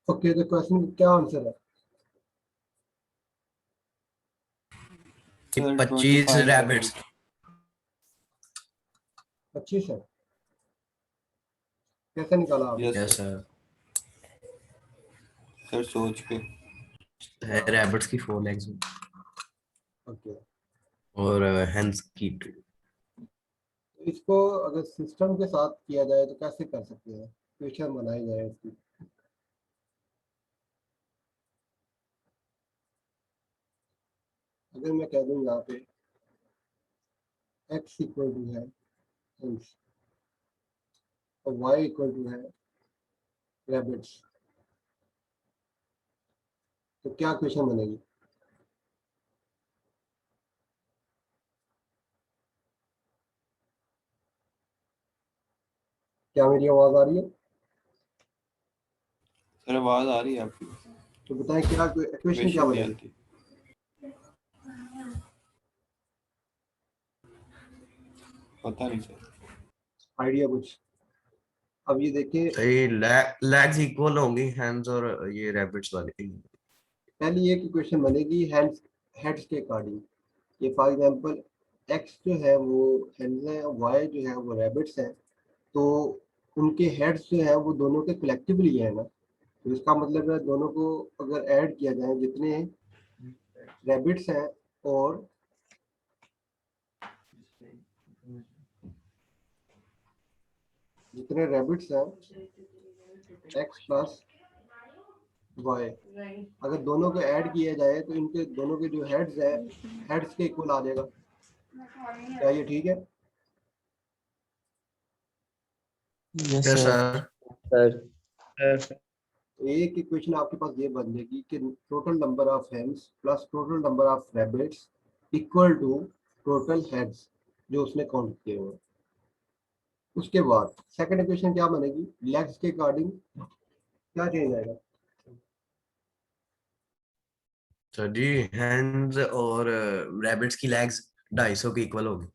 Okay, तो question क्या answer है? Sir, 25 25 rabbits. 25 है? कैसे निकाला आपने? Yes, yes sir. Sir. Sir, सोच के. है रैबिट्स की 4 लेग्स ओके, और हेंस की 2। तो इसको अगर सिस्टम के साथ किया जाए तो कैसे कर सकते हैं? क्वेश्चन बनाई जाए इसकी। अगर मैं कह दूं यहाँ पे x इक्वल टू है hens और y इक्वल टू है रैबिट्स, तो क्या क्वेश्चन बनेगी? क्या मेरी आवाज आ रही है? Sir, आवाज आ रही है आपकी. तो बताएं क्या क्वेश्चन क्या Question नहीं बनेगी? आती. पता नहीं सर. आइडिया कुछ? अब ये देखिए, ये लेग्स इक्वल होंगी हेंस और ये रैबिट्स वाली। पहली एक क्वेश्चन बनेगी हैंड्स हेड्स के अकॉर्डिंग। ये फॉर एग्जांपल x जो है वो हेड्स है, y जो है वो रैबिट्स है, तो उनके हेड्स जो है वो दोनों के कलेक्टिवली है ना, तो इसका मतलब है दोनों को अगर ऐड किया जाए, जितने रैबिट्स हैं और जितने रैबिट्स हैं x प्लस y, अगर दोनों को ऐड किया जाए तो इनके दोनों के जो हेड्स है हेड्स के इक्वल आ जाएगा। क्या ये ठीक है? Yes sir. सर तो एक इक्वेशन आपके पास ये बन जाएगी कि total number of hens plus total number of rabbits equal to total heads जो उसने काउंट किए हुए। उसके बाद सेकंड इक्वेशन क्या बनेगी? लेग्स के अकॉर्डिंग क्या चेंज आएगा? सर जी हेंस और रैबिट्स की लेग्स 250 के इक्वल होगी।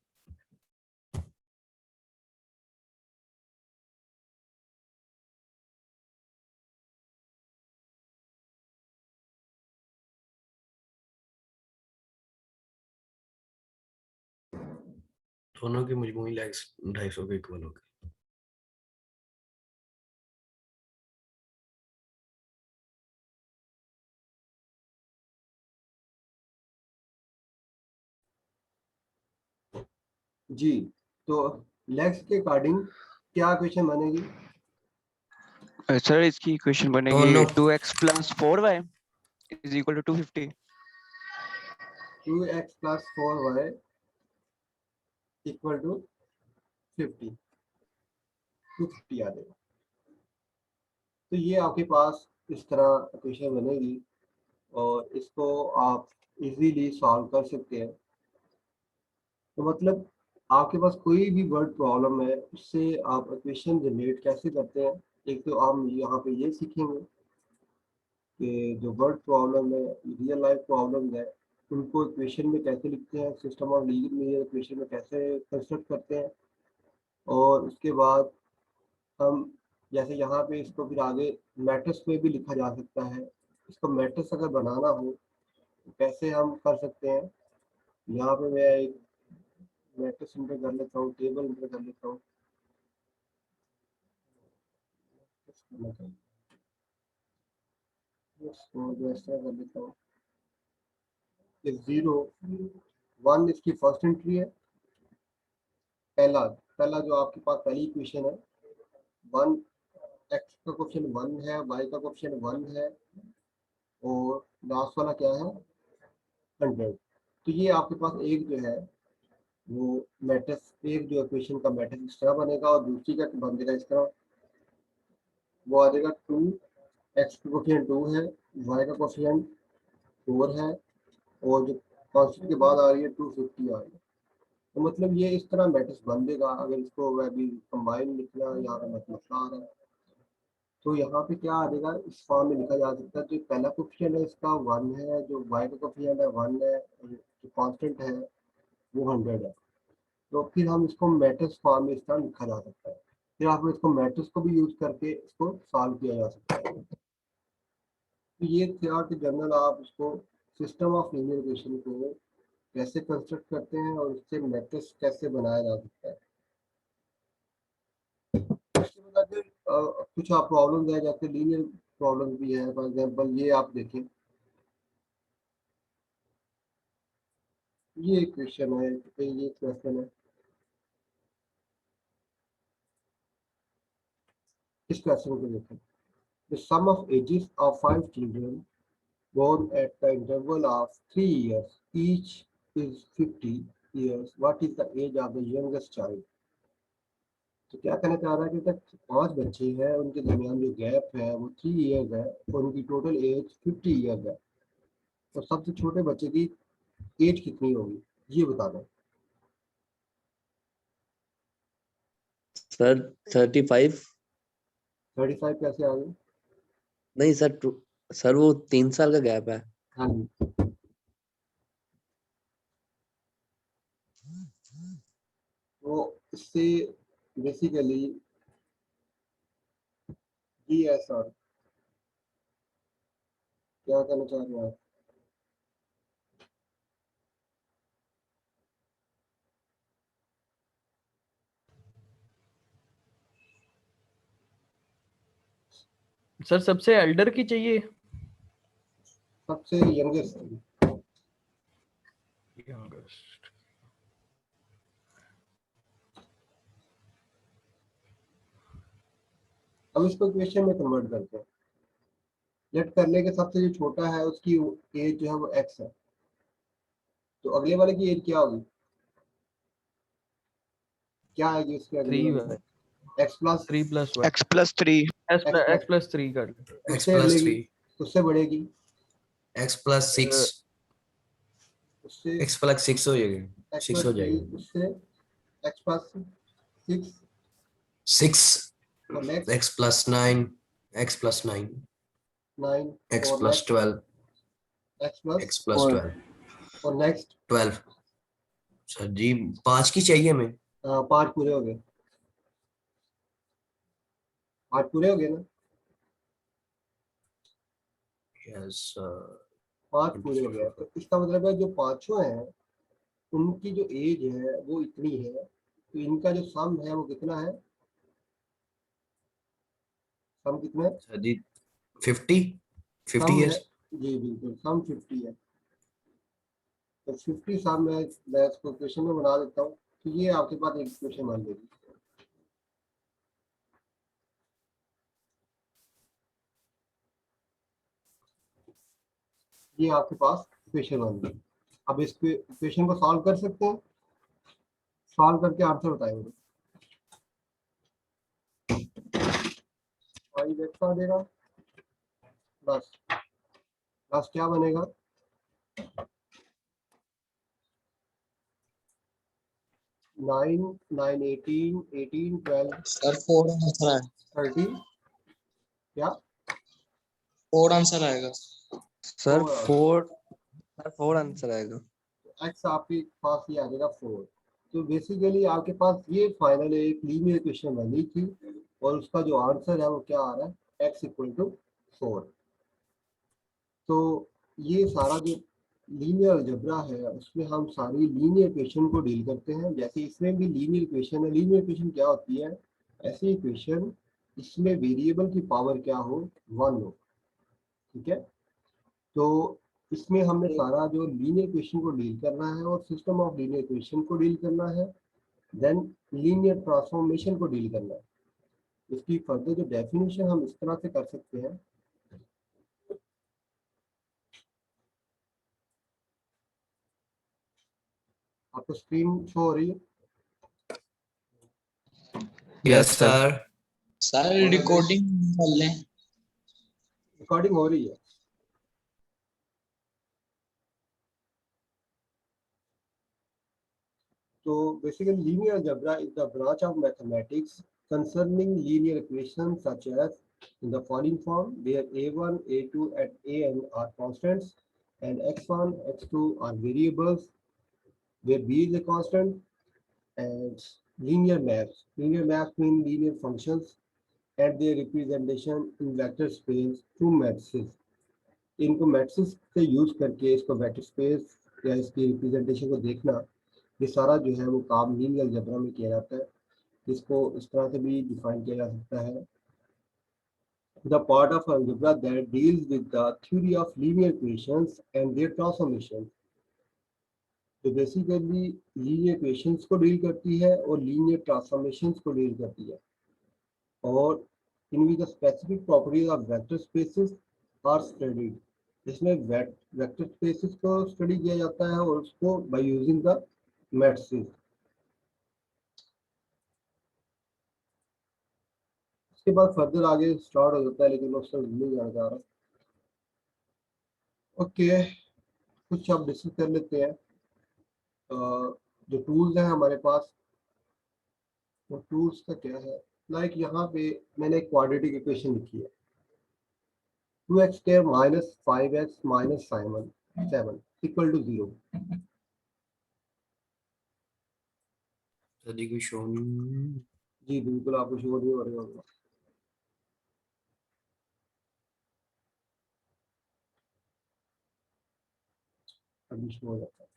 दोनों की मजमूई लेग्स 250 के इक्वल होगी। जी, तो लेग्स के अकॉर्डिंग क्या इक्वेशन बनेगी? सर इसकी इक्वेशन बनेगी दोनों 2x plus 4y is equal to 250। 2x plus 4y equal to 50, 250 आ जाएगा। तो ये आपके पास इस तरह इक्वेशन बनेगी और इसको आप इजीली सॉल्व कर सकते हैं। तो मतलब आपके पास कोई भी वर्ड प्रॉब्लम है, उससे आप इक्वेशन जनरेट कैसे करते हैं। एक तो हम यहाँ पे ये सीखेंगे कि जो वर्ड प्रॉब्लम है, रियल लाइफ प्रॉब्लम है, उनको इक्वेशन में कैसे लिखते हैं, सिस्टम ऑफ लीनियर इक्वेशन में कैसे कंस्ट्रक्ट करते हैं। और उसके बाद हम जैसे यहाँ पे इसको फिर आगे मैट्रिक्स में भी लिखा जा सकता है। इसको मैट्रिक्स अगर बनाना हो तो कैसे हम कर सकते हैं। यहाँ पे मैं एक मैट्रिक्स इंटर कर लेता हूँ, टेबल इंटर कर लेता हूँ। इसको जो इस तरह कर लेता हूँ, 0 1 इसकी फर्स्ट एंट्री है। पहला पहला जो आपके पास पहली इक्वेशन है, 1 x का कोएफिशिएंट 1 है, y का कोएफिशिएंट 1 है और लास्ट वाला क्या है? 100। तो ये आपके पास एक जो है वो मैट्रिक्स, एक जो इक्वेशन का मैट्रिक्स इस तरह बनेगा और दूसरी का बनेगा इस तरह। वो आ जाएगा 2 x का कोएफिशिएंट 2 है, y का कोएफिशिएंट 4 है और जो कांस्टेंट के बाद आ रही है 250 आ रही है। तो मतलब ये इस तरह मैट्रिक्स बन देगा। अगर इसको अभी कंबाइन लिखना यहाँ पे मसला आ रहा है, तो यहाँ पे क्या आ जाएगा, इस फॉर्म में लिखा जा सकता है। जो पहला कोएफिशिएंट है इसका 1 है, जो y का कोएफिशिएंट है 1 है, और जो कांस्टेंट है वो 100 है। तो फिर हम इसको मैट्रिक्स फॉर्म में इस तरह लिखा जा सकता है। फिर आप इसको मैट्रिक्स को भी यूज करके इसको सॉल्व किया जा सकता है। तो ये था कि जनरल आप इसको सिस्टम ऑफ लीनियर इक्वेशन को कैसे कंस्ट्रक्ट करते हैं और इससे मैट्रिक्स कैसे बनाया जा सकता है। इसके बाद अगर कुछ आप प्रॉब्लम है जैसे लीनियर प्रॉब्लम भी है, फॉर एग्जांपल ये आप देखें, ये क्वेश्चन है, ये क्वेश्चन है, इस क्वेश्चन को देखें। The sum of ages of 5 children born at the interval of 3 years each is 50 years. What is the age of the youngest child? तो क्या कहना चाह रहा है कि तक 5 बच्चे हैं, उनके दरमियान जो गैप है वो 3 इयर्स है और उनकी टोटल एज 50 इयर्स है। तो सबसे छोटे बच्चे की एज कितनी होगी ये बता दें। सर 35। 35 कैसे आ गई? नहीं सर, सर वो 3 साल का गैप है। हाँ जी, तो इससे बेसिकली जी ऐसा क्या कहना चाह रहे हैं आप? सर सबसे एल्डर की चाहिए, सबसे यंगेस्ट। यंगेस्ट। अब इसको क्वेश्चन में कन्वर्ट करते हैं। लेट कर ले के सबसे जो छोटा है उसकी एज जो है वो एक्स है, तो अगले वाले की एज क्या होगी? क्या आएगी उसके अगले 3 वाले? X plus 3 + 1 x plus 3 x + 3 कर लो। x उससे plus अगले 3 उससे बढ़ेगी, x plus 6 उससे x plus 6 हो जाएगा, एक्स 6 प्लस हो 3, जाएगा, उससे एक्स प्लस 6 6 और next x plus 9 x plus 9 9 x और plus 12 x plus x plus 12 और नेक्स्ट 12। सर जी 5 की चाहिए हमें। 5 पूरे हो गए, 5 पूरे हो गए ना? यस 5 पूरे हो गए, तो इसका मतलब है जो पांचों हैं उनकी जो एज है वो इतनी है, तो इनका जो सम है वो कितना है? सम कितना है? सर जी 50 सम है, इयर्स। जी बिल्कुल, सम 50 है। तो 50 सम मैं इसको क्वेश्चन में बना देता हूँ। तो ये आपके पास एक क्वेश्चन बन जाएगी। ये आपके पास क्वेश्चन बन गई। अब इस क्वेश्चन को सॉल्व कर सकते हैं, सॉल्व करके आंसर बताएंगे। और ये एक्स आ देगा प्लस प्लस क्या बनेगा? 9 9 18 18 12 सर 4 आंसर है, 30 क्या? 4 आंसर आएगा। सर Four 4 आंसर आएगा। एक्स आपके पास ये आ जाएगा 4। तो बेसिकली आपके पास ये फाइनल एक लीनियर इक्वेशन बनी थी और उसका जो आंसर है वो क्या आ रहा है? x = 4। तो ये सारा जो लीनियर अलजेब्रा है उसमें हम सारी लीनियर इक्वेशन को डील करते हैं। जैसे इसमें भी लीनियर इक्वेशन है। लीनियर इक्वेशन क्या होती है? ऐसी इक्वेशन इसमें वेरिएबल की पावर क्या हो? 1 हो, ठीक है। तो इसमें हमने सारा जो लीनियर इक्वेशन को डील करना है और सिस्टम ऑफ लीनियर इक्वेशन को डील करना है, देन लीनियर ट्रांसफॉर्मेशन को डील करना है। इसकी फर्दर जो डेफिनेशन हम इस तरह से कर सकते हैं। आपको स्क्रीन शो हो रही है? Yes sir. सर रिकॉर्डिंग कर लें। रिकॉर्डिंग हो रही है। तो basically linear algebra is the branch of mathematics concerning linear equations such as in the following form, where a1, a2 and an are constants and x1, x2 are variables, where b is a constant, and linear maps. Linear maps mean linear functions and their representation in vector space through matrices. इनको matrix से use करके इसको vector space या इसकी representation को देखना, ये सारा जो है वो काम लीनियर अलजेब्रा में किया जाता है। इसको इस तरह से भी डिफाइन किया जा सकता है, the part of algebra that deals with the theory of linear equations and their transformations, जो बेसिकली लीनियर इक्वेशंस को डील करती है और लीनियर ट्रांसफॉर्मेशंस को डील करती है, और इनमें the specific properties of vector spaces are studied. इसमें वेक्टर स्पेसेस को स्टडी किया जाता है और उसको बाय यूजिंग द मैट्रिसेस। उसके बाद फर्दर आगे स्टार्ट हो जाता है, लेकिन मैं उससे नहीं जाना चाह रहा। ओके, कुछ अब डिस्कस कर लेते हैं। जो टूल्स हैं हमारे पास, वो टूल्स का क्या है, लाइक यहाँ पे मैंने एक क्वाड्रेटिक इक्वेशन लिखी है, 2x² minus 5x minus 7 equal to 0। Sir ji कोई शो नहीं। जी बिल्कुल, आपको शो नहीं हो रहा होगा। अभी शो हो जाता है।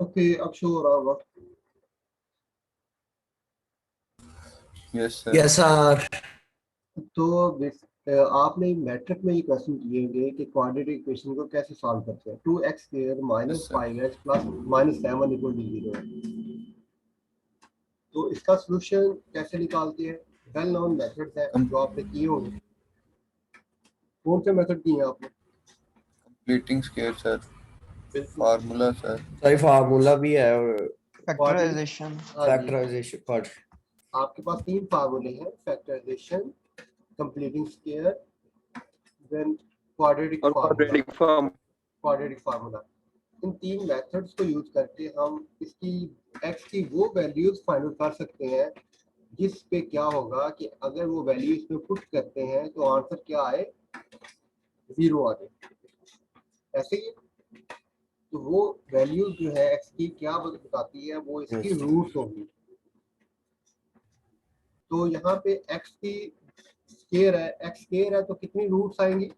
ओके, अब शो हो रहा होगा। Yes sir. Yes sir. तो आपने मैट्रिक में ये क्वेश्चन किए होंगे कि क्वाड्रेटिक इक्वेशन को कैसे सॉल्व करते हैं। 2x² minus 5x plus minus 7 equal to 0 है, तो इसका सोल्यूशन कैसे निकालते हैं? वेल नोन मेथड्स है जो आपने किए होंगे। कौन से मेथड किए हैं आपने? कंप्लीटिंग स्क्वायर सर, बिल्कुल, फार्मूला सर। सॉरी फार्मूला भी है और फैक्टराइजेशन। हाँ जी। Factorisation part. आपके पास 3 फार्मूले हैं, factorisation, completing square, then quadratic और फार्मूला। क्वाड्रेटिक फार्मूला, इन 3 मेथड्स को यूज करके हम इसकी x की वो वैल्यूज फाइंड आउट कर सकते हैं जिस पे क्या होगा कि अगर वो वैल्यू इसमें पुट करते हैं तो आंसर क्या आए, 0 आ जाए। ऐसे ही तो वो वैल्यू जो है x की क्या बताती है, वो इसकी रूट्स होगी। तो यहाँ पे x की स्क्वायर है, x स्क्वायर है तो कितनी रूट्स आएंगी?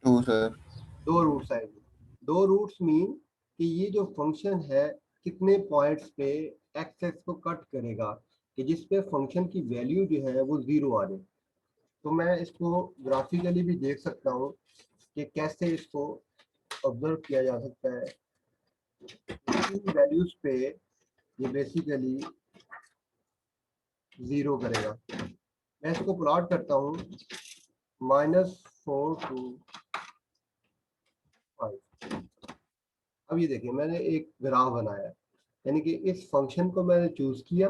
2 सर। 2 रूट्स आएंगी। 2 रूट्स मीन कि ये जो फंक्शन है कितने पॉइंट्स पे एक्सेस को कट करेगा कि जिस पे फंक्शन की वैल्यू जो है वो 0 आ जाए। तो मैं इसको ग्राफिकली भी देख सकता हूँ कि कैसे इसको ऑब्जर्व किया जा सकता है। इन वैल्यूज पे ये बेसिकली 0 करेगा। मैं इसको प्लॉट करता हूँ, -4 to 5। अब ये देखिए, मैंने एक ग्राफ बनाया, यानी कि इस फंक्शन को मैंने चूज किया,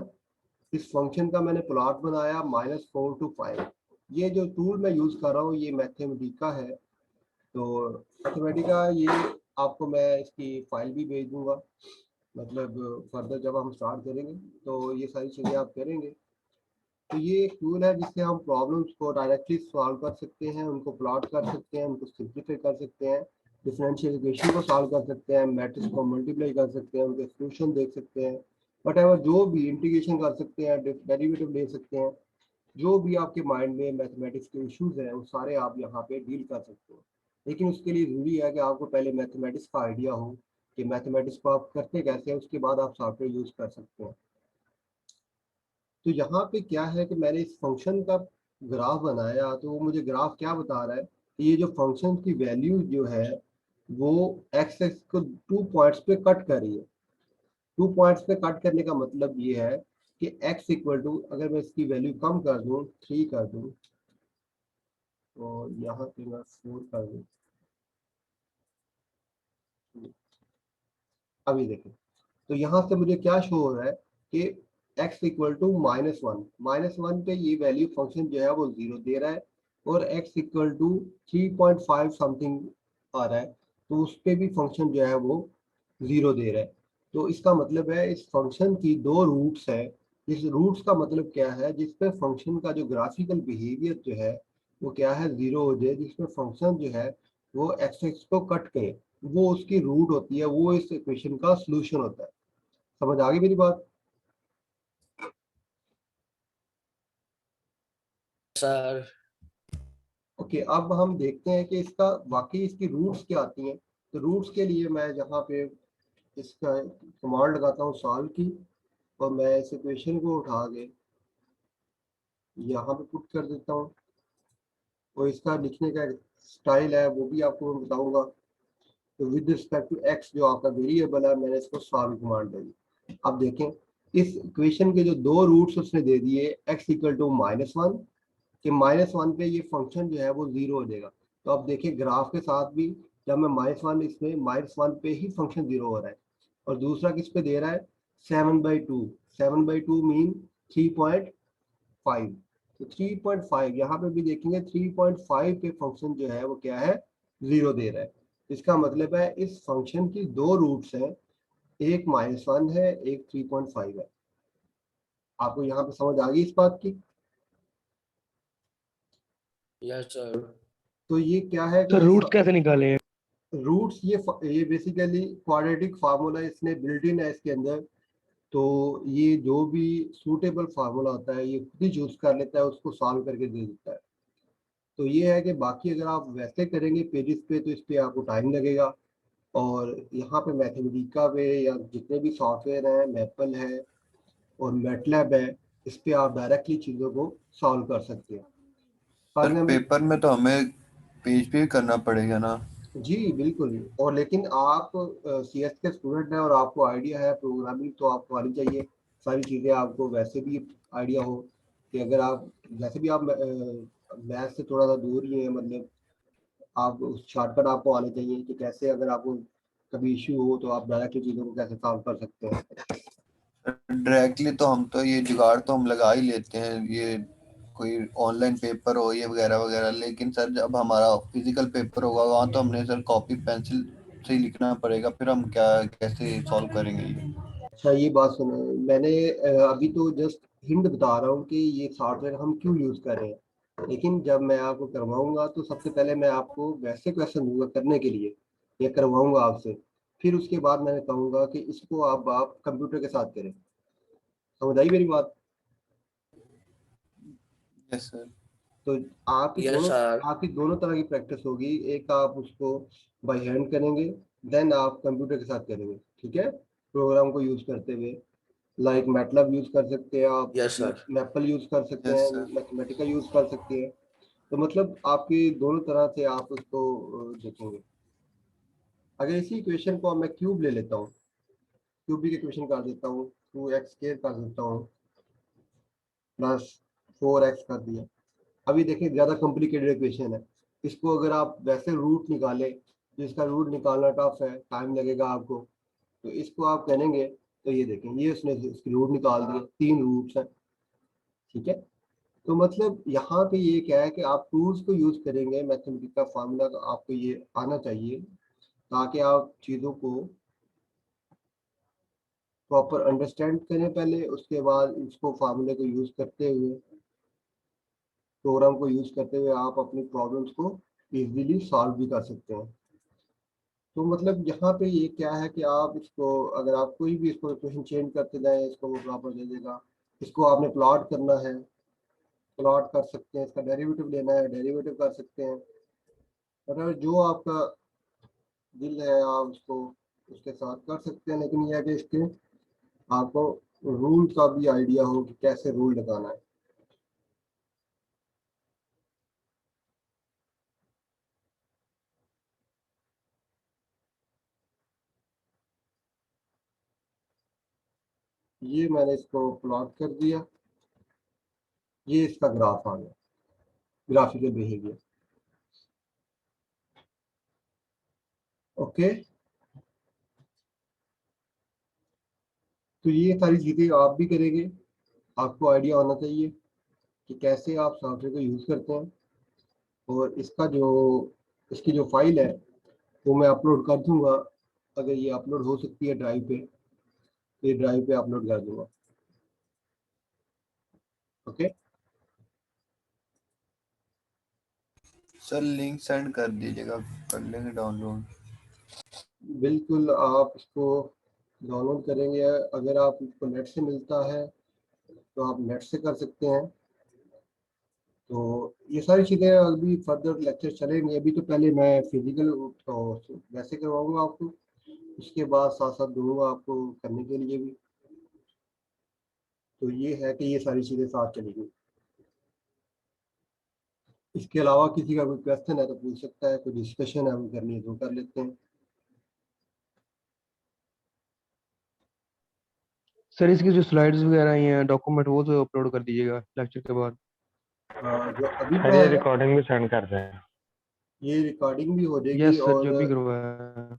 इस फंक्शन का मैंने प्लॉट बनाया -4 to 5। ये जो टूल मैं यूज कर रहा हूँ ये मैथमेटिका है। तो मैथमेटिका ये आपको मैं इसकी फाइल भी भेज दूंगा, मतलब फर्दर जब हम स्टार्ट करेंगे तो ये सारी चीज़ें आप करेंगे। तो ये एक टूल है जिससे हम प्रॉब्लम्स को डायरेक्टली सॉल्व कर सकते हैं, उनको प्लॉट कर सकते हैं, उनको सिंप्लीफाई कर सकते हैं, डिफरेंशियल इक्वेशन को सॉल्व कर सकते हैं, मैट्रिक्स को मल्टीप्लाई कर सकते हैं, उनके सॉल्यूशन देख सकते हैं, वटएवर जो भी इंटीग्रेशन कर सकते हैं, डेरिवेटिव ले सकते हैं, जो भी आपके माइंड में मैथमेटिक्स के इश्यूज हैं वो सारे आप यहाँ पे डील कर सकते हैं। लेकिन उसके लिए ज़रूरी है कि आपको पहले मैथमेटिक्स का आइडिया हो कि मैथमेटिक्स को आप करते कैसे हैं, उसके बाद आप सॉफ्टवेयर यूज कर सकते हैं। तो यहाँ पे क्या है कि मैंने इस फंक्शन का ग्राफ बनाया, तो वो मुझे ग्राफ क्या बता रहा है कि ये जो फंक्शन की वैल्यू जो है वो एक्स एक्स को 2 पॉइंट्स पे कट कर रही है। 2 पॉइंट्स पे कट करने का मतलब ये है कि x इक्वल टू, अगर मैं इसकी वैल्यू कम कर दूं, 3 कर दूं, तो यहाँ पे मैं 4 कर दूं। अभी देखें, तो यहाँ से मुझे क्या शो हो रहा है कि x इक्वल टू -1 पे ये वैल्यू फंक्शन जो है वो 0 दे रहा है, और x इक्वल टू 3.5 समथिंग आ रहा है, तो उस पे भी फंक्शन जो है वो 0 दे रहा है। तो इसका मतलब है इस फंक्शन की 2 रूट्स है। इस रूट्स का मतलब क्या है, जिसपे फंक्शन का जो ग्राफिकल बिहेवियर जो है वो क्या है, 0 हो जाए, जिसमें फंक्शन जो है वो एक्स एक्स को कट करे, वो उसकी रूट होती है, वो इस इक्वेशन का सॉल्यूशन होता है। समझ आ गई मेरी बात? सर ओके, अब हम देखते हैं कि इसका वाकई इसकी रूट्स क्या आती हैं। तो रूट्स के लिए मैं यहाँ पे इसका कमांड लगाता हूँ सॉल्व की, और मैं इस इक्वेशन को उठा के यहाँ पे पुट कर देता हूँ, और इसका लिखने का स्टाइल है वो भी आपको मैं बताऊंगा। तो विद रिस्पेक्ट टू एक्स जो आपका वेरिएबल है, मैंने इसको सॉल्व कमांड दे दी। अब देखें इस इक्वेशन के जो दो रूट्स उसने दे दिए, एक्स इक्वल टू -1, कि -1 पे ये फंक्शन जो है वो 0 हो जाएगा। तो अब देखिए ग्राफ के साथ भी जब मैं -1, इसमें -1 पे ही फंक्शन 0 हो रहा है। और दूसरा किस पे दे रहा है, 7/2। 7/2 मीन 3.5। तो 3.5 यहाँ पे भी देखेंगे, 3.5 पे फंक्शन जो है वो क्या है, 0 दे रहा है। इसका मतलब है इस फंक्शन की दो रूट्स हैं, एक -1 है, एक 3.5 है। आपको यहाँ पे समझ आ गई इस बात की? Yes sir. तो ये क्या है सर कि रूट्स कैसे निकाले हैं? रूट्स, ये बेसिकली क्वाड्रेटिक फार्मूला इसने बिल्ट इन है इसके अंदर। तो ये जो भी सूटेबल फार्मूला होता है ये खुद ही चूज कर लेता है, उसको सॉल्व करके दे देता है। तो ये है कि बाकी अगर आप वैसे करेंगे पेजेस पे तो इस पे आपको टाइम लगेगा। और यहाँ पे मैथमेटिका पे या जितने भी सॉफ्टवेयर हैं, मैपल है और मैटलैब है, इस पे आप डायरेक्टली चीज़ों को सॉल्व कर सकते हैं। फॉर सर एग्जाम्पल, पेपर में तो हमें पेज पे भी करना पड़ेगा ना? जी बिल्कुल। और लेकिन आप CS के स्टूडेंट हैं और आपको आइडिया है प्रोग्रामिंग, तो आपको आनी चाहिए सारी चीज़ें। आपको वैसे भी आइडिया हो कि अगर आप वैसे भी आप मैथ से थोड़ा सा दूर ही हैं, मतलब आप शॉर्टकट आपको आने चाहिए कि कैसे अगर आपको कभी इश्यू हो तो आप डायरेक्टली चीज़ों को कैसे सॉल्व कर सकते हैं। डायरेक्टली तो हम तो ये जुगाड़ तो हम लगा ही लेते हैं, ये कोई ऑनलाइन पेपर हो ये वगैरह वगैरह, लेकिन सर जब हमारा फिजिकल पेपर होगा वहाँ तो हमने सर कॉपी पेंसिल से ही लिखना पड़ेगा, फिर हम क्या कैसे सॉल्व करेंगे ये? अच्छा, ये बात सुनो, मैंने अभी तो जस्ट हिंट बता रहा हूँ कि ये सॉफ्टवेयर हम क्यों यूज़ कर रहे हैं। लेकिन जब मैं आपको करवाऊंगा तो सबसे पहले मैं आपको वैसे क्वेश्चन दूंगा करने के लिए, या करवाऊंगा आपसे। फिर उसके बाद मैंने कहूँगा कि इसको आप कंप्यूटर के साथ करें। समझ आई मेरी बात? Yes sir. तो यस सर। आपकी दोनों तरह की प्रैक्टिस होगी। एक आप उसको बाय हैंड करेंगे, देन आप कंप्यूटर के साथ करेंगे, ठीक है, प्रोग्राम को यूज करते हुए। लाइक मैटलब यूज कर सकते हैं आप, यस सर। मैपल यूज कर सकते यस हैं, सर। मैथमेटिका यूज कर सकते हैं। तो मतलब आपकी दोनों तरह से आप उसको देखेंगे। अगर इसी इक्वेशन को मैं क्यूब ले लेता हूँ, क्यूबिक इक्वेशन कर देता हूँ, 2x² कर देता हूँ, +4x कर दिया। अभी देखिए ज़्यादा कॉम्प्लिकेटेड इक्वेशन है। इसको अगर आप वैसे रूट निकालें, तो इसका रूट निकालना टफ है, टाइम लगेगा आपको। तो इसको आप करेंगे तो ये देखें, ये उसने इसकी रूट निकाल दिए, 3 रूट्स हैं, ठीक है। तो मतलब यहाँ पे ये क्या है कि आप टूल्स को यूज करेंगे, मैथमेटिक्स का फार्मूला तो आपको ये आना चाहिए, ताकि आप चीज़ों को प्रॉपर अंडरस्टैंड करें पहले, उसके बाद इसको फार्मूले को यूज करते हुए, प्रोग्राम को यूज करते हुए आप अपनी प्रॉब्लम्स को इजीली सॉल्व भी कर सकते हैं। तो मतलब यहाँ पे ये क्या है कि आप इसको अगर आप कोई भी इसको इक्वेशन चेंज करते जाएं, इसको वो बराबर दे देगा। इसको आपने प्लॉट करना है, प्लॉट कर सकते हैं। इसका डेरिवेटिव लेना है, डेरिवेटिव कर सकते हैं। मतलब जो आपका दिल है आप उसको उसके साथ कर सकते हैं, लेकिन यह है कि इसके आपको रूल का भी आइडिया हो कि कैसे रूल लगाना है। ये मैंने इसको प्लॉट कर दिया, ये इसका ग्राफ आ गया, ग्राफिकल बिहेवियर। ओके, तो ये सारी चीज़ें आप भी करेंगे, आपको आइडिया होना चाहिए कि कैसे आप सॉफ्टवेयर को यूज़ करते हैं। और इसका जो इसकी जो फाइल है वो मैं अपलोड कर दूंगा। अगर ये अपलोड हो सकती है ड्राइव पे, तो ये ड्राइव पे अपलोड कर दूंगा। ओके, सर लिंक सेंड कर दीजिएगा, कर लेंगे डाउनलोड। बिल्कुल आप इसको डाउनलोड करेंगे, अगर आप इसको नेट से मिलता है तो आप नेट से कर सकते हैं। तो ये सारी चीज़ें अभी फर्दर लेक्चर चलेंगे, अभी तो पहले मैं फिजिकल तो वैसे करवाऊंगा आपको, उसके बाद साथ साथ दूंगा आपको करने के लिए भी। तो ये है कि ये सारी चीज़ें साथ चलेंगी। इसके अलावा किसी का कोई क्वेश्चन है तो पूछ सकता है, कोई डिस्कशन है वो करनी है तो कर लेते हैं। सर इसकी जो स्लाइड्स वगैरह आई हैं डॉक्यूमेंट वो तो अपलोड कर दीजिएगा लेक्चर के बाद। जो अभी सर का ये है रिकॉर्डिंग भी सेंड कर रहे हैं। ये रिकॉर्डिंग भी हो जाएगी, यस सर, और जो भी करवाया है।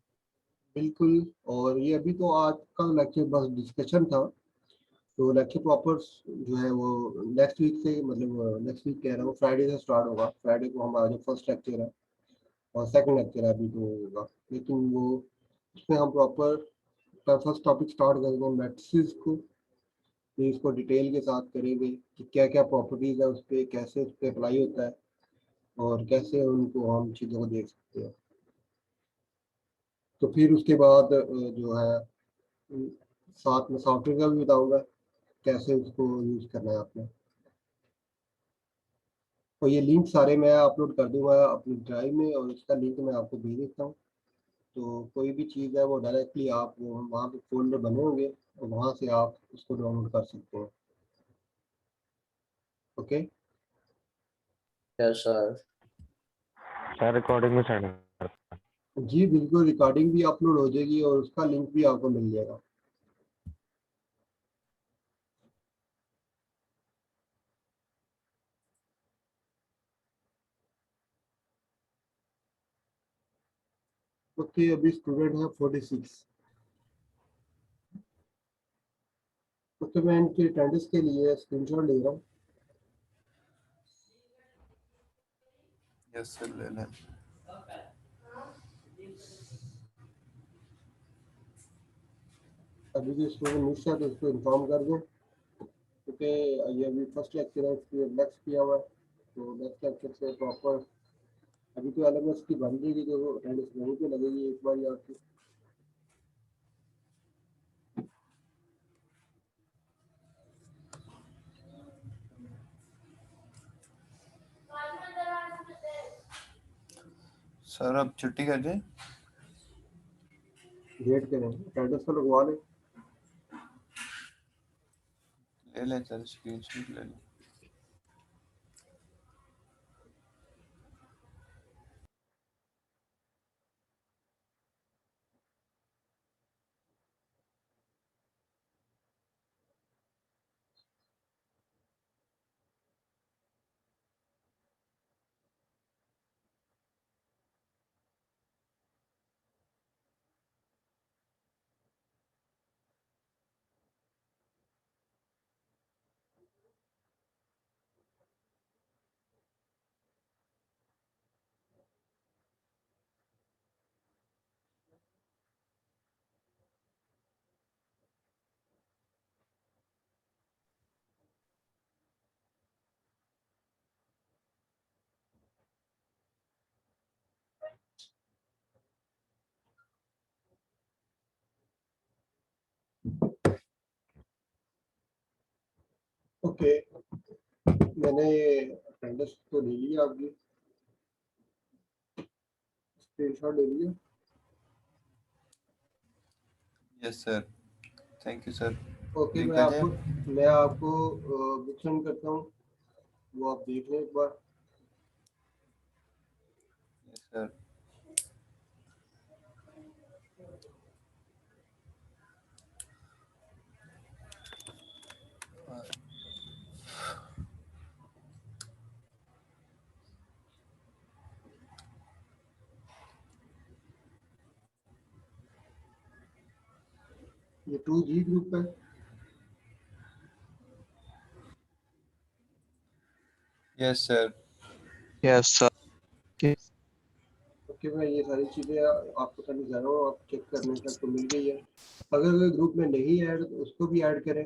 बिल्कुल, और ये अभी तो आज का लेक्चर बस डिस्कशन था। तो लेक्चर प्रॉपर जो है वो नेक्स्ट वीक से, मतलब नेक्स्ट वीक कह रहा हूँ, फ्राइडे से स्टार्ट होगा। फ्राइडे को हमारा जो फर्स्ट लेक्चर है और सेकंड लेक्चर है अभी तो होगा, लेकिन वो उसमें हम प्रॉपर फर्स्ट टॉपिक स्टार्ट करेंगे मैट्रिसेस को। फिर इसको डिटेल के साथ करेंगे कि क्या क्या प्रॉपर्टीज़ है उस पर, कैसे उस पर अप्लाई होता है और कैसे उनको हम चीज़ों को देख सकते हैं। तो फिर उसके बाद जो है साथ में सॉफ्टवेयर का भी बताऊंगा कैसे उसको यूज़ करना है आपने। और ये लिंक सारे मैं अपलोड कर दूंगा अपनी ड्राइव में, और इसका लिंक मैं आपको भेज देता हूँ। तो कोई भी चीज़ है वो डायरेक्टली आप वहाँ पे फोल्डर बने होंगे और वहाँ से आप उसको डाउनलोड कर सकते हैं। Okay, yes sir. Sir recording भी सेंड कर। जी बिल्कुल, रिकॉर्डिंग भी अपलोड हो जाएगी और उसका लिंक भी आपको मिल जाएगा। ओके, अभी स्टूडेंट है 46। तो मैं इनकी अटेंडेंस के लिए स्क्रीनशॉट ले रहा हूँ। यस सर ले लें। अभी जो स्टूडेंट मिस है तो उसको इन्फॉर्म कर दें, क्योंकि ये अभी फर्स्ट लेक्चर है, इसलिए नेक्स्ट किया हुआ है। तो नेक्स्ट लेक्चर से प्रॉपर अभी तो एलएमएस की बन जाएगी, जो अटेंडेंस वहीं पे लगेगी एक बार आपकी। सर अब छुट्टी कर दें। वेट करें, अटेंडेंस को लगवा लें। ले लें सर, स्क्रीनशॉट ले लें। ओके, मैंने अटेंडेंस तो ले लिया, आपकी स्क्रीनशॉट ले लिया। Yes sir, thank you sir. Okay, link भेजें। मैं आपको बुक सेंड करता हूँ, वो आप देख लें एक बार। Yes sir. ये 2G ग्रुप है। Yes sir. Yes sir. Okay, मैं ये सारी चीज़ें आपको करने जा रहा हूँ, आप चेक करने तक तो मिल गई है। अगर कोई ग्रुप में नहीं ऐड तो उसको भी ऐड करें।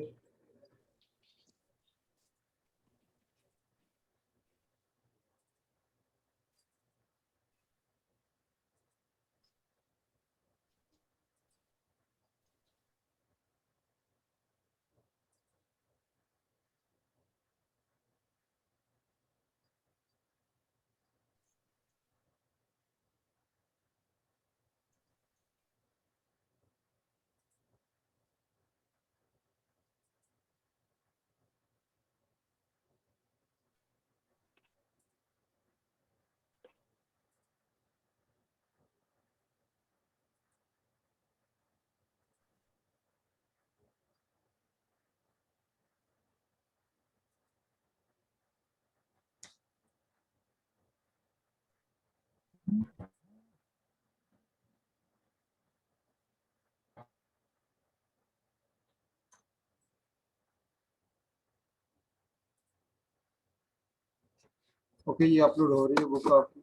ओके, ये अपलोड हो रही है बुक आपकी।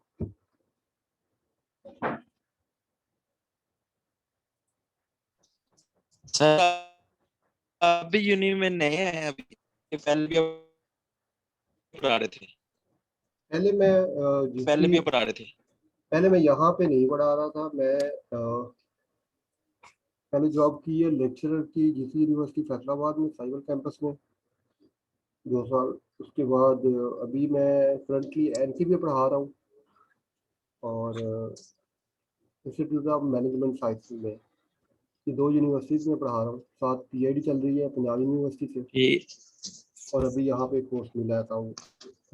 सर अभी यूनि में नए हैं, अभी ये पहले भी पढ़ा रहे थे, पहले मैं पहले भी पढ़ा रहे थे। पहले मैं यहाँ पे नहीं पढ़ा रहा था। मैं पहले जॉब की है लेक्चरर की जीसी यूनिवर्सिटी फैसलाबाद में साइबर कैंपस में 2 साल। उसके बाद अभी मैं करंटली एनसीबी पढ़ा रहा हूँ और इंस्टीट्यूट ऑफ मैनेजमेंट साइंस में। ये 2 यूनिवर्सिटीज में पढ़ा रहा हूँ। साथ पीआईडी चल रही है पंजाब यूनिवर्सिटी से और अभी यहाँ पे कोर्स मिला था।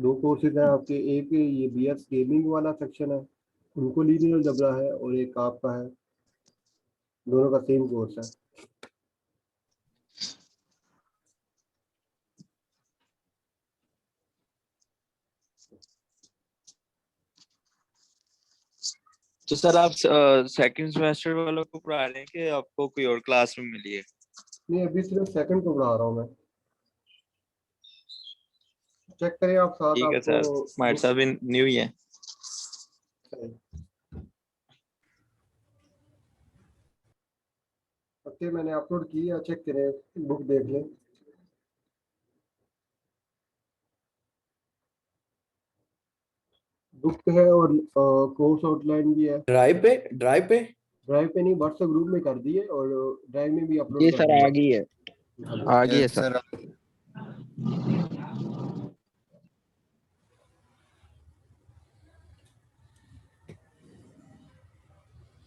2 कोर्सेज हैं आपके। एक ये बीएस गेमिंग वाला सेक्शन है, उनको लीनियर जबरा है, और एक आपका है, दोनों का सेम कोर्स है। तो सर आप सेकंड सेमेस्टर वालों को पढ़ा रहे हैं कि आपको कोई और क्लास में मिली है? नहीं, अभी सिर्फ सेकंड को पढ़ा रहा हूँ मैं। चेक करें आप साथ। ठीक है सर, हमारे साथ भी न्यू ही है। ओके, मैंने अपलोड की है, चेक करें, बुक देख लें। बुक है और कोर्स आउटलाइन भी है। ड्राइव पे ड्राइव पे नहीं, व्हाट्सएप ग्रुप में कर दिए और ड्राइव में भी अपलोड ये कर सर दिए। आ गई है, आ गई है सर।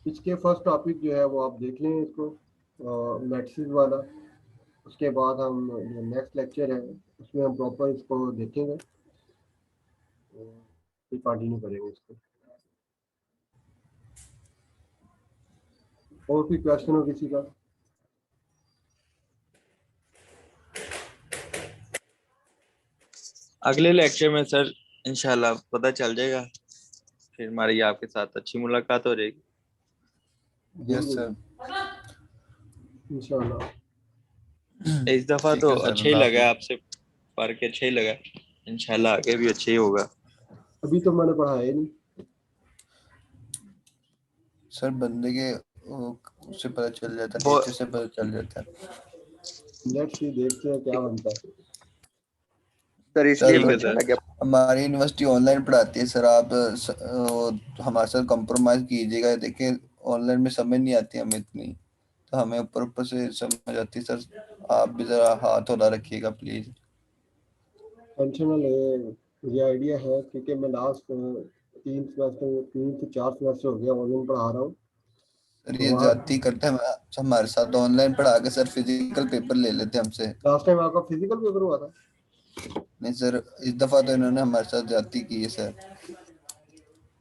इसके फर्स्ट टॉपिक जो है वो आप देख लें इसको, मैट्रिक्स वाला। उसके बाद हम जो नेक्स्ट लेक्चर है उसमें हम प्रॉपर इसको देखेंगे, फिर कंटिन्यू करेंगे इसको। और कोई क्वेश्चन हो किसी का? अगले लेक्चर में सर इंशाल्लाह पता चल जाएगा, फिर हमारी आपके साथ अच्छी मुलाकात हो जाएगी। यस सर, इंशाल्लाह। इस दफा ठीक तो है सर, अच्छा ही अल्लाह लगा, हाफिज। आपसे पढ़ के अच्छा ही लगा। इंशाल्लाह आगे भी अच्छा ही होगा। अभी तो मैंने पढ़ाया ही नहीं। सर बंदे के उससे पता चल जाता है, वो- नेचर से पता चल जाता है। लेट्स सी, देखते हैं क्या बनता है। सर इसलिए ठीक तो है अच्छा सर। लगा। हमारी यूनिवर्सिटी ऑनलाइन पढ़ाती है सर, आप हमारे साथ कंप्रोमाइज कीजिएगा। देखिए ऑनलाइन में समझ नहीं आती हमें इतनी, तो हमें ऊपर ऊपर से समझ आती है सर। आप भी जरा हाथ होला रखिएगा प्लीज। टेंशन ना ले, मुझे आइडिया है क्योंकि मैं लास्ट 3 से 4 सेमेस्टर हो गया ऑनलाइन पढ़ा रहा हूँ। सर ये ज्यादती करते हैं हमारे साथ, ऑनलाइन पढ़ा के सर फिजिकल पेपर ले लेते हैं हमसे। लास्ट टाइम आपका फिजिकल पेपर हुआ था? नहीं सर, इस दफा तो इन्होंने हमारे साथ ज्यादती की है सर।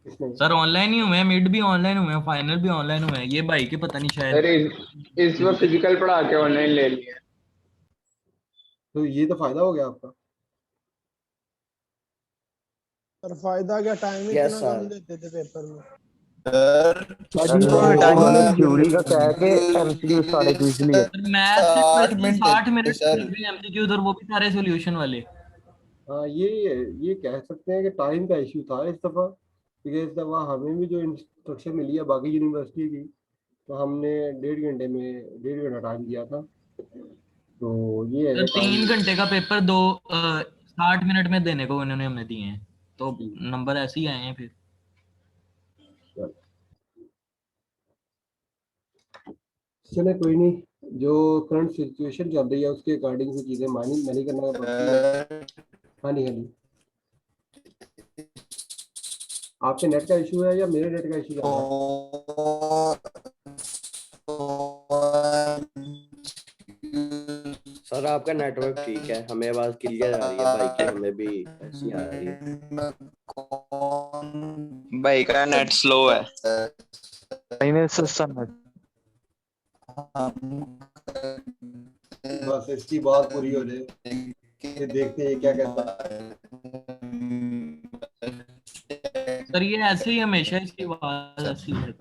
सर ऑनलाइन ही हुए हैं, मिड भी ऑनलाइन हुए हैं, फाइनल भी ऑनलाइन हुए हैं। ये भाई के पता नहीं शायद अरे इस बार फिजिकल पढ़ा के ऑनलाइन ले लिया। तो ये तो फायदा हो गया आपका। सर फायदा क्या, टाइम ही इतना कम देते थे पेपर में। थ्योरी का क्या है कि एमसीक्यू सारे क्विज लिए। मैथ से 60 मिनट सर एमसीक्यू उधर, वो भी सारे सॉल्यूशन वाले। हाँ, ये कह सकते हैं कि टाइम का इश्यू था इस दफ़ा, क्योंकि इस दफ़ा हमें भी जो इंस्ट्रक्शन मिली है बाकी यूनिवर्सिटी की, तो हमने 1.5 घंटा टाइम दिया था। तो ये है 3 घंटे का पेपर 60 मिनट में देने को उन्होंने हमें दिए हैं, तो नंबर ऐसे ही आए हैं फिर। चले कोई नहीं, जो करंट सिचुएशन चल रही है उसके अकॉर्डिंग से चीज़ें मैनेज करना पड़ती है। हाँ जी, हाँ जी। आपके नेट का इशू है या मेरे नेट का इशू चल रहा है? सर आपका नेटवर्क ठीक है, हमें आवाज क्लियर आ रही है, भाई की हमें भी ऐसी आ रही है। भाई का नेट स्लो है। बस इसकी बात पूरी हो जाए, देखते हैं क्या कहता है। सर ये ऐसे ही हमेशा इसकी आवाज ऐसी है।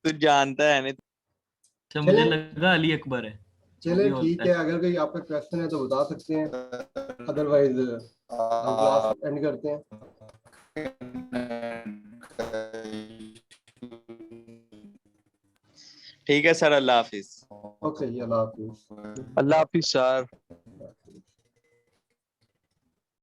तू जानता है नहीं। अच्छा मुझे चलें। लगा अली अकबर है। चलिए भी ठीक होता है, अगर कोई आपका क्वेश्चन है तो बता सकते हैं, अदरवाइज हम क्लास एंड करते हैं। ठीक है सर, अल्लाह हाफिज। ओके जी, अल्लाह हाफिज। अल्लाह हाफिज सर।